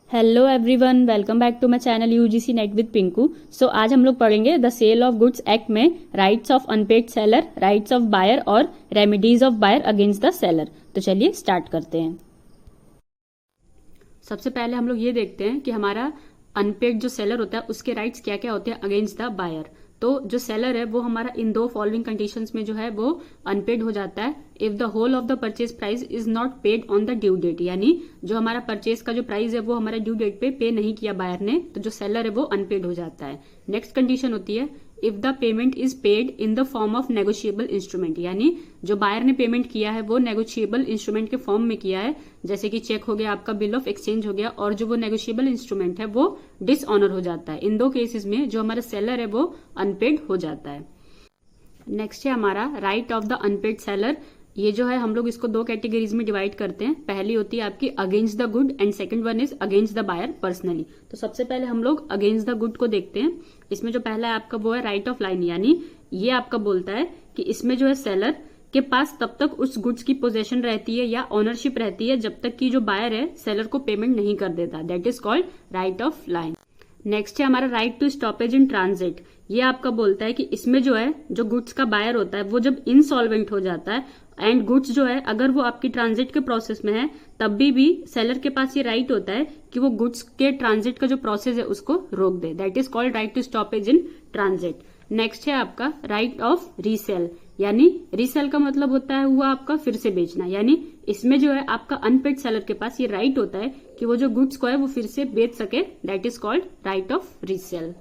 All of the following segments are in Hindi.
Hello everyone, welcome back to my channel UGC NET with Pinku. So आज हम लोग पढ़ेंगे the sale of goods act में rights of unpaid seller, rights of buyer और remedies of buyer against the seller. तो चलिए स्टार्ट करते हैं। सबसे पहले हम लोग ये देखते हैं कि हमारा अनपेड जो सेलर होता है उसके राइट्स क्या क्या होते हैं अगेंस्ट द बायर। तो जो सेलर है वो हमारा इन दो फॉलोइंग कंडीशंस में जो है वो अनपेड हो जाता है। If the whole of the purchase price is not paid on the due date, यानी जो हमारा परचेज का जो प्राइस है वो हमारा ड्यू डेट पे नहीं किया बायर ने, तो जो सेलर है वो अनपेड हो जाता है। नेक्स्ट कंडीशन होती है if the payment is paid in the form of negotiable instrument, यानी जो बायर ने पेमेंट किया है वो नेगोशिएबल इंस्ट्रूमेंट के फॉर्म में किया है, जैसे कि चेक हो गया, आपका बिल ऑफ एक्सचेंज हो गया, और जो वो नेगोशिएबल इंस्ट्रूमेंट है वो डिसऑनर हो जाता है। इन दो केसेस में जो हमारा सेलर है वो अनपेड हो जाता है। नेक्स्ट है हमारा right of the unpaid seller. ये जो है हम लोग इसको दो कैटेगरीज में डिवाइड करते हैं। पहली होती है आपकी against the good and second one is against the buyer personally. तो सबसे पहले हम लोग अगेंस्ट द गुड को देखते हैं। इसमें जो पहला है आपका वो है राइट ऑफ लाइन, यानी ये आपका बोलता है कि इसमें जो है सेलर के पास तब तक उस गुड्स की पोजेशन रहती है या ओनरशिप रहती है जब तक कि जो बायर है सेलर को पेमेंट नहीं कर देता। That is called right of lien. Next है हमारा right to stoppage in transit. ये आपका बोलता है कि इसमें जो है जो गुड्स का बायर होता है वो जब इनसॉल्वेंट हो जाता है एंड गुड्स जो है अगर वो आपकी ट्रांजिट के प्रोसेस में है तब भी सेलर के पास ये राइट होता है कि वो गुड्स के ट्रांजिट का जो प्रोसेस है उसको रोक दे। That is called right to stoppage in transit. Next है आपका राइट ऑफ रीसेल, यानी रीसेल का मतलब होता है हुआ आपका फिर से बेचना, यानी इसमें जो है आपका अनपेड सेलर के पास ये राइट होता है कि वो जो गुड्स को है वो फिर से बेच सके। That is called right of resale.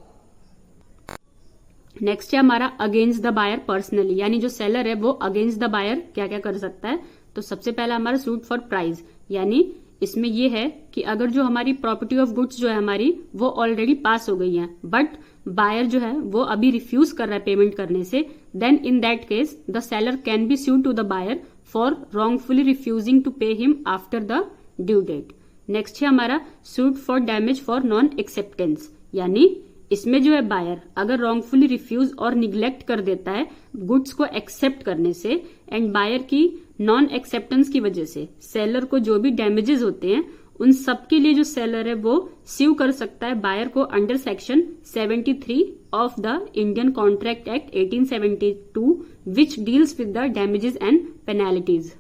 Next है हमारा अगेंस्ट द बायर पर्सनली, यानी जो सेलर है वो अगेंस्ट द बायर क्या क्या कर सकता है। तो सबसे पहला हमारा सूट फॉर प्राइस, यानी इसमें ये है कि अगर जो हमारी प्रॉपर्टी ऑफ गुड्स जो है हमारी वो ऑलरेडी पास हो गई है बट बायर जो है वो अभी रिफ्यूज कर रहा है पेमेंट करने से, then in that case the seller can be sued to the buyer for wrongfully refusing to pay him after the due date. Next है हमारा suit for damage for non acceptance, यानी इसमें जो है बायर अगर रॉन्गफुली रिफ्यूज और निग्लेक्ट कर देता है गुड्स को एक्सेप्ट करने से एंड बायर की नॉन एक्सेप्टेंस की वजह से सेलर को जो भी डैमेजेस होते हैं उन सब के लिए जो सेलर है वो स्यू कर सकता है बायर को under section 73 of the Indian contract act 1872 which deals with the damages and penalties.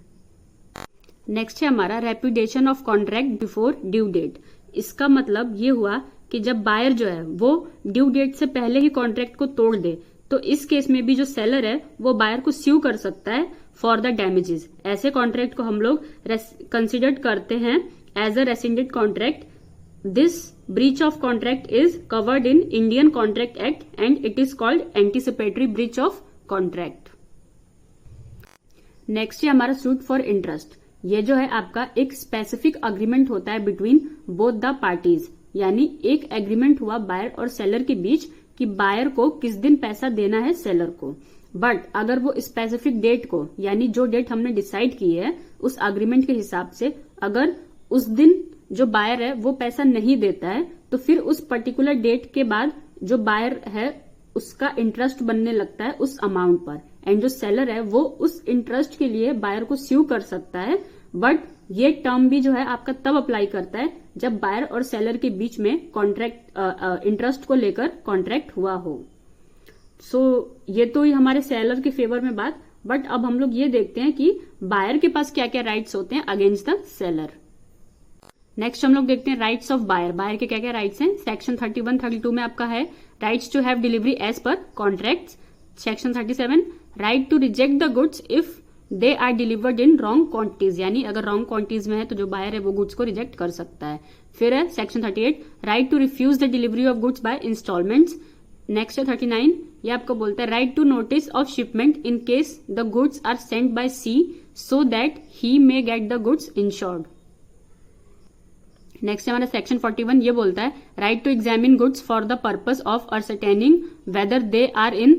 Next है हमारा repudiation of contract before due date. इसका मतलब ये हुआ कि जब बायर जो है वो ड्यू डेट से पहले ही कॉन्ट्रैक्ट को तोड़ दे तो इस केस में भी जो सेलर है वो बायर को स्यू कर सकता है फॉर द डैमेजेस। ऐसे कॉन्ट्रैक्ट को हम लोग कंसिडर करते हैं as a resident contract. This breach of contract is covered in Indian contract act and it is called anticipatory breach of contract. Next है हमारा सूट फॉर इंटरेस्ट। ये जो है आपका एक स्पेसिफिक अग्रीमेंट होता है बिटवीन बोथ द पार्टीज, यानी एक एग्रीमेंट हुआ बायर और सेलर के बीच कि बायर को किस दिन पैसा देना है सेलर को, बट अगर वो स्पेसिफिक डेट को यानी जो डेट हमने डिसाइड की है उस अग्रीमेंट के हिसाब से अगर उस दिन जो बायर है वो पैसा नहीं देता है तो फिर उस पर्टिकुलर डेट के बाद जो बायर है उसका इंटरेस्ट बनने लगता है उस अमाउंट पर एंड जो सेलर है वो उस इंटरेस्ट के लिए बायर को स्यू कर सकता है। बट ये टर्म भी जो है आपका तब अप्लाई करता है जब बायर और सेलर के बीच में कॉन्ट्रैक्ट इंटरेस्ट को लेकर कॉन्ट्रैक्ट हुआ हो। सो ये तो हमारे सेलर के फेवर में बात, बट अब हम लोग ये देखते हैं कि बायर के पास क्या क्या राइट्स होते हैं अगेंस्ट द सेलर। नेक्स्ट हम लोग देखते हैं राइट्स ऑफ बायर। बायर के क्या क्या राइट्स हैं। सेक्शन 31, 32 में आपका है rights to have delivery as per contracts. Section 37 right to reject the goods if they are delivered in wrong quantities, यानी अगर रॉन्ग क्वांटिटीज में है तो जो बायर है वो गुड्स को रिजेक्ट कर सकता है। फिर है section 38 right to refuse the delivery of goods by instalments. Next है 39, ये आपको बोलता है right to notice of shipment in case the goods are sent by sea so that he may get the goods insured. Next हमारा सेक्शन 41 ये बोलता है right to examine goods for the purpose of ascertaining whether they are in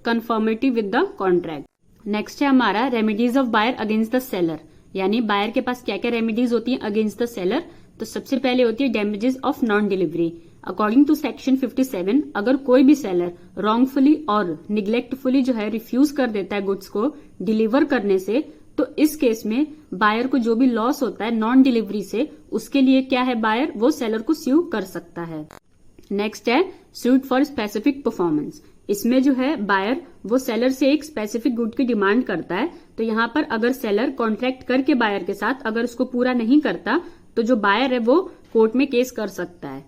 conformity with the contract. Next है हमारा remedies of buyer against the seller, यानी बायर के पास क्या क्या रेमेडीज होती हैं अगेंस्ट द सेलर। तो सबसे पहले होती है damages of non delivery. According to section 57 अगर कोई भी सेलर रॉन्गफुली और निग्लेक्टफुली जो है रिफ्यूज कर देता है गुड्स को डिलीवर करने से तो इस केस में बायर को जो भी लॉस होता है नॉन डिलीवरी से, उसके लिए क्या है, बायर वो सेलर को स्यू कर सकता है। नेक्स्ट है सूट फॉर स्पेसिफिक परफॉर्मेंस। इसमें जो है बायर वो सेलर से एक स्पेसिफिक गुड की डिमांड करता है। तो यहाँ पर अगर सेलर कॉन्ट्रैक्ट करके बायर के साथ अगर उसको पूरा नहीं करता तो जो बायर है वो कोर्ट में केस कर सकता है।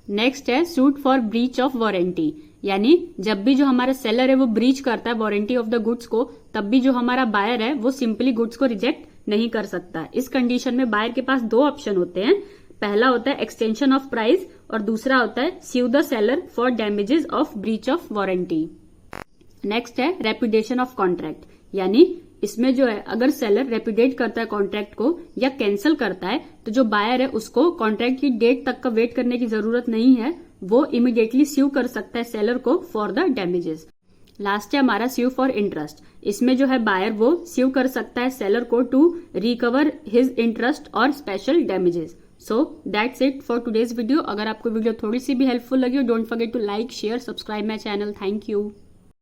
नेक्स्ट है suit for breach of warranty, यानी जब भी जो हमारा सेलर है वो ब्रीच करता है वारंटी ऑफ द गुड्स को, तब भी जो हमारा बायर है वो सिंपली गुड्स को रिजेक्ट नहीं कर सकता। इस कंडीशन में बायर के पास दो ऑप्शन होते हैं। पहला होता है एक्सटेंशन ऑफ प्राइस और दूसरा होता है sue the seller for damages of breach of warranty. Next है रेपुडिएशन ऑफ कॉन्ट्रैक्ट, यानी इसमें जो है अगर सेलर रेपुडिएट करता है कॉन्ट्रैक्ट को या कैंसिल करता है तो जो बायर है उसको कॉन्ट्रैक्ट की डेट तक का वेट करने की जरूरत नहीं है, वो इमीडिएटली स्यू कर सकता है सेलर को फॉर द डैमेजेस। लास्ट है हमारा स्यू फॉर इंटरेस्ट। इसमें जो है बायर वो स्यू कर सकता है सेलर को टू रिकवर हिज इंटरेस्ट और special damages. So that's it for today's video. अगर आपको वीडियो थोड़ी सी भी हेल्पफुल लगी हो, don't forget to like, share, subscribe my channel. Thank you.